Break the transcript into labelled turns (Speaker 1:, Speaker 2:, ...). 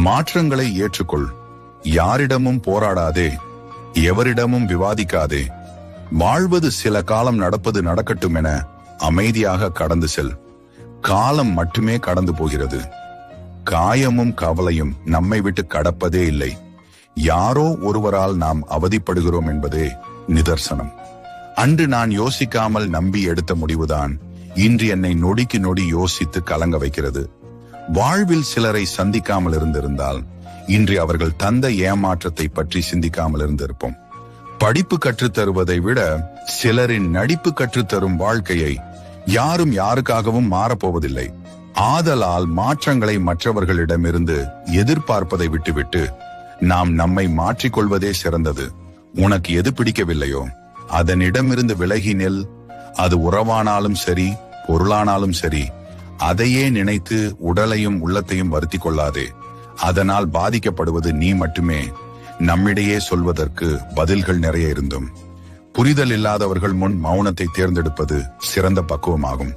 Speaker 1: மாற்றங்களை ஏற்றுக்கொள். யாரிடமும் போராடாதே, எவரிடமும் விவாதிக்காதே. வாழ்வது சில காலம் நடப்பது நடக்கட்டும் என அமைதியாக கடந்து செல். காலம் மட்டுமே கடந்து போகிறது. காயமும் கவலையும் நம்மை விட்டு கடப்பதே இல்லை. யாரோ ஒருவரால் நாம் அவதிப்படுகிறோம் என்பதே நிதர்சனம். அன்று நான் யோசிக்காமல் நம்பி எடுத்த முடிவுதான் இன்று என்னை நொடிக்கு நொடி யோசித்து கலங்க வைக்கிறது. வாழ்வில் சிலரை சந்திக்காமல் இருந்திருந்தால் இன்று அவர்கள் தந்த ஏமாற்றத்தை பற்றி சிந்திக்காமல் இருந்திருப்போம். படிப்பு கற்றுத்தருவதை விட சிலரின் நடிப்பு கற்றுத்தரும் வாழ்க்கையை யாரும் யாருக்காகவும் மாறப்போவதில்லை. ஆதலால் மாற்றங்களை மற்றவர்களிடமிருந்து எதிர்பார்ப்பதை விட்டுவிட்டு நாம் நம்மை மாற்றிக்கொள்வதே சிறந்தது. உனக்கு எது பிடிக்கவில்லையோ அதனிடமிருந்து விலகி நெல். அது உறவானாலும் சரி, பொருளானாலும் சரி, அதையே நினைத்து உடலையும் உள்ளத்தையும் வருத்தி கொள்ளாதே. அதனால் பாதிக்கப்படுவது நீ மட்டுமே. நம்மிடையே சொல்வதற்கு பதில்கள் நிறைய இருந்தும் புரிதல் இல்லாதவர்கள் முன் மௌனத்தை தேர்ந்தெடுப்பது சிறந்த பக்குவமாகும்.